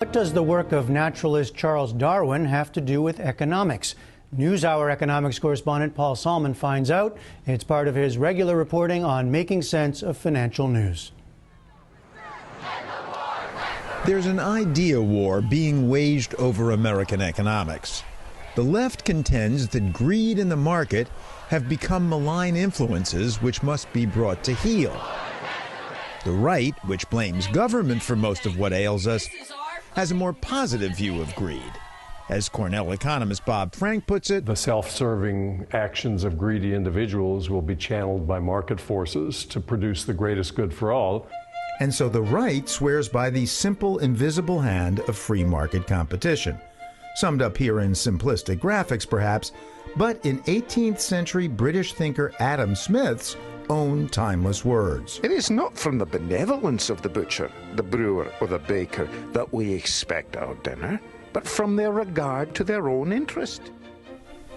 What does the work of naturalist Charles Darwin have to do with economics? NewsHour economics correspondent Paul Salmon finds out. It's part of his regular reporting on making sense of financial news. There's an idea war being waged over American economics. The left contends that greed and the market have become malign influences which must be brought to heel. The right, which blames government for most of what ails us, has a more positive view of greed. As Cornell economist Bob Frank puts it, the self-serving actions of greedy individuals will be channeled by market forces to produce the greatest good for all. And so the right swears by the simple, invisible hand of free market competition. Summed up here in simplistic graphics, perhaps, but in 18th century British thinker Adam Smith's own timeless words. It is not from the benevolence of the butcher, the brewer, or the baker that we expect our dinner, but from their regard to their own interest.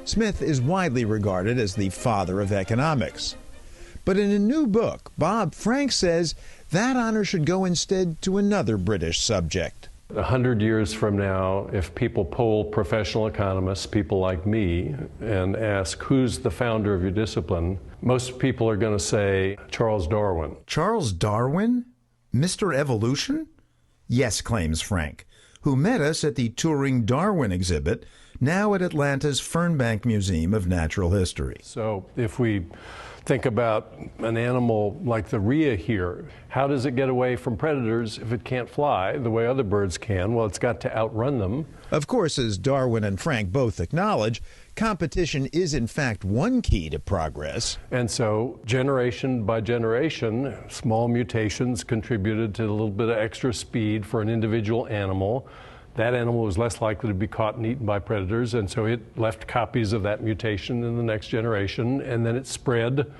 Smith is widely regarded as the father of economics. But in a new book, Bob Frank says that honor should go instead to another British subject. 100 years from now, if people poll professional economists, people like me, and ask who's the founder of your discipline, most people are going to say Charles Darwin. Charles Darwin? Mr. Evolution? Yes, claims Frank, who met us at the touring Darwin exhibit, now at Atlanta's Fernbank Museum of Natural History. So if we think about an animal like the rhea here, how does it get away from predators if it can't fly the way other birds can? Well, it's got to outrun them. Of course, as Darwin and Frank both acknowledge, competition is in fact one key to progress. And so, generation by generation, small mutations contributed to a little bit of extra speed for an individual animal. That animal was less likely to be caught and eaten by predators, and so it left copies of that mutation in the next generation, and then it spread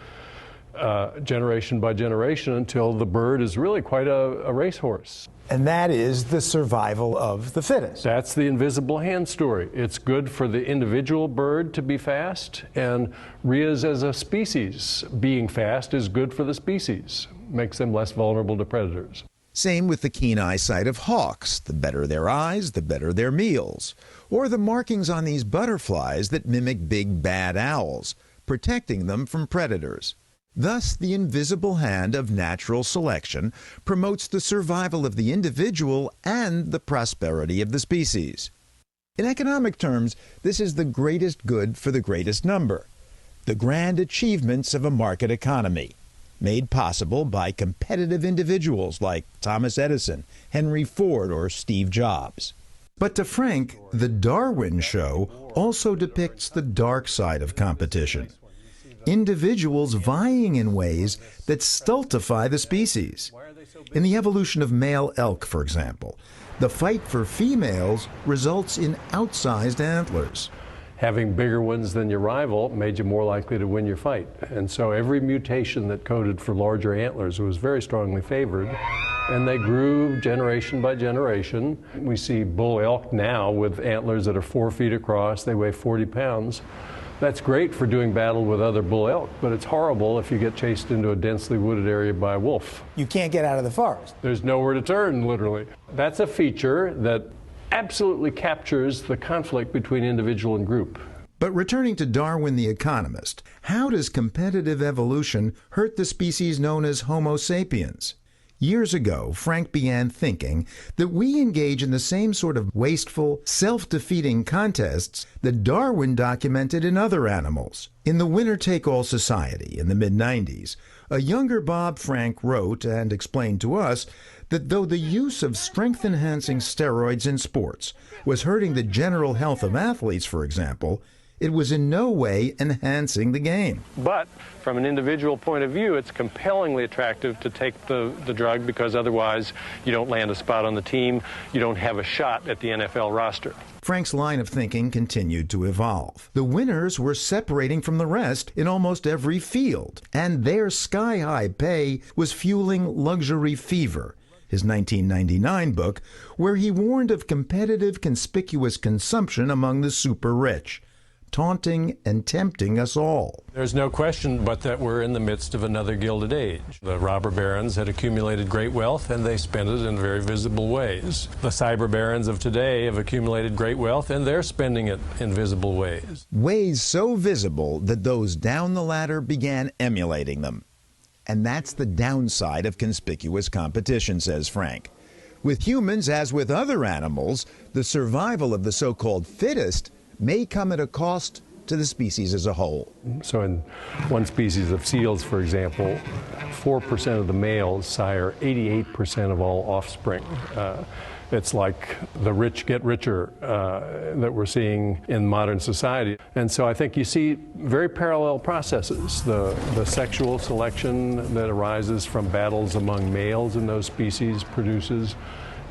generation by generation until the bird is really quite a racehorse. And that is the survival of the fittest. That's the invisible hand story. It's good for the individual bird to be fast, and rheas as a species being fast is good for the species, makes them less vulnerable to predators. Same with the keen eyesight of hawks. The better their eyes, the better their meals. Or the markings on these butterflies that mimic big bad owls, protecting them from predators. Thus, the invisible hand of natural selection promotes the survival of the individual and the prosperity of the species. In economic terms, this is the greatest good for the greatest number, the grand achievements of a market economy, made possible by competitive individuals like Thomas Edison, Henry Ford, or Steve Jobs. But to Frank, the Darwin show also depicts the dark side of competition. Individuals vying in ways that stultify the species. In the evolution of male elk, for example, the fight for females results in outsized antlers. Having bigger ones than your rival made you more likely to win your fight. And so every mutation that coded for larger antlers was very strongly favored, and they grew generation by generation. We see bull elk now with antlers that are 4 feet across, they weigh 40 pounds. That's great for doing battle with other bull elk, but it's horrible if you get chased into a densely wooded area by a wolf. You can't get out of the forest. There's nowhere to turn, literally. That's a feature that absolutely captures the conflict between individual and group. But returning to Darwin the economist, how does competitive evolution hurt the species known as Homo sapiens? Years ago, Frank began thinking that we engage in the same sort of wasteful, self-defeating contests that Darwin documented in other animals. In the winner-take-all society in the mid-90s, a younger Bob Frank wrote and explained to us that though the use of strength-enhancing steroids in sports was hurting the general health of athletes, for example, it was in no way enhancing the game. But from an individual point of view, it's compellingly attractive to take the drug because otherwise you don't land a spot on the team, you don't have a shot at the NFL roster. Frank's line of thinking continued to evolve. The winners were separating from the rest in almost every field, and their sky-high pay was fueling luxury fever, his 1999 book, where he warned of competitive, conspicuous consumption among the super-rich. taunting and tempting us all. There's no question but that we're in the midst of another Gilded Age. The robber barons had accumulated great wealth, and they spent it in very visible ways. The cyber barons of today have accumulated great wealth, and they're spending it in visible ways. Ways so visible that those down the ladder began emulating them. And that's the downside of conspicuous competition, says Frank. With humans, as with other animals, the survival of the so-called fittest may come at a cost to the species as a whole. So in one species of seals, for example, 4% of the males sire 88% of all offspring. It's like the rich get richer that we're seeing in modern society. And so I think you see very parallel processes. The sexual selection that arises from battles among males in those species produces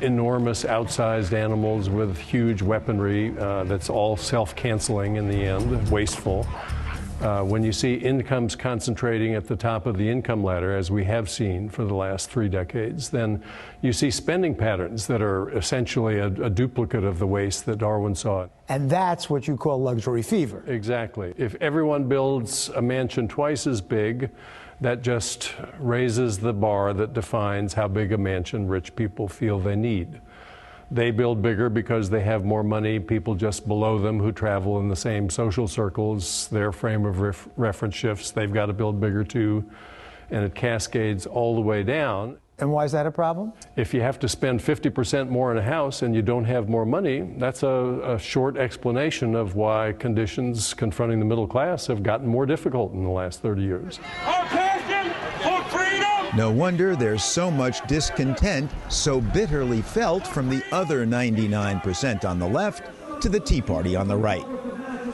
enormous outsized animals with huge weaponry that's all self-canceling in the end, wasteful. When you see incomes concentrating at the top of the income ladder, as we have seen for the last 3 decades, then you see spending patterns that are essentially a duplicate of the waste that Darwin saw. And that's what you call luxury fever. Exactly. If everyone builds a mansion twice as big, that just raises the bar that defines how big a mansion rich people feel they need. They build bigger because they have more money. People just below them who travel in the same social circles, their frame of reference shifts, they've got to build bigger too, and it cascades all the way down. And why is that a problem? If you have to spend 50% more in a house and you don't have more money, that's a short explanation of why conditions confronting the middle class have gotten more difficult in the last 30 years. Our passion for freedom! No wonder there's so much discontent so bitterly felt from the other 99% on the left to the Tea Party on the right.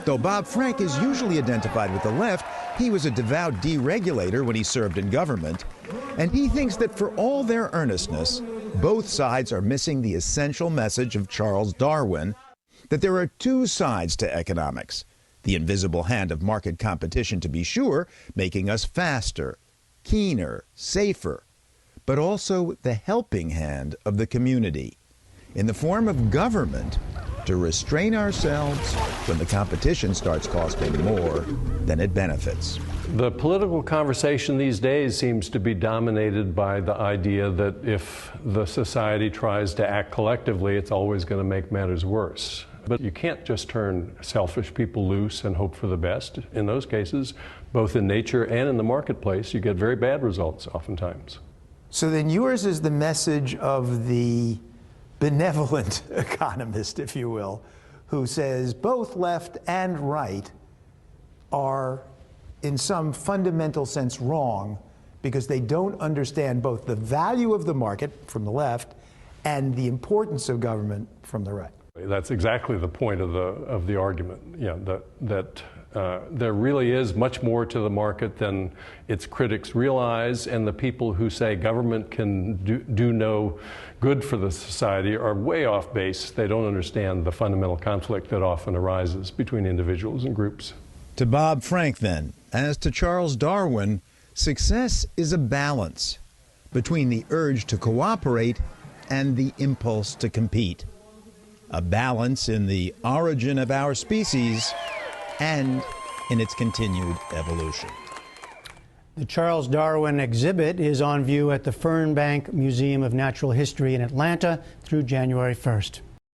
Though Bob Frank is usually identified with the left, he was a devout deregulator when he served in government, and he thinks that for all their earnestness, both sides are missing the essential message of Charles Darwin, that there are two sides to economics. The invisible hand of market competition, to be sure, making us faster, keener, safer, but also the helping hand of the community, in the form of government, to restrain ourselves when the competition starts costing more than it benefits. The political conversation these days seems to be dominated by the idea that if the society tries to act collectively, it's always going to make matters worse. But you can't just turn selfish people loose and hope for the best. In those cases, both in nature and in the marketplace, you get very bad results oftentimes. So then yours is the message of the benevolent economist, if you will, who says both left and right are in some fundamental sense wrong because they don't understand both the value of the market from the left and the importance of government from the right. That's exactly the point of the argument. Yeah, that there really is much more to the market than its critics realize, and the people who say government can do no good for the society are way off base. They don't understand the fundamental conflict that often arises between individuals and groups. To Bob Frank, then, as to Charles Darwin, success is a balance between the urge to cooperate and the impulse to compete. A balance in the origin of our species and in its continued evolution. The Charles Darwin exhibit is on view at the Fernbank Museum of Natural History in Atlanta through January 1st.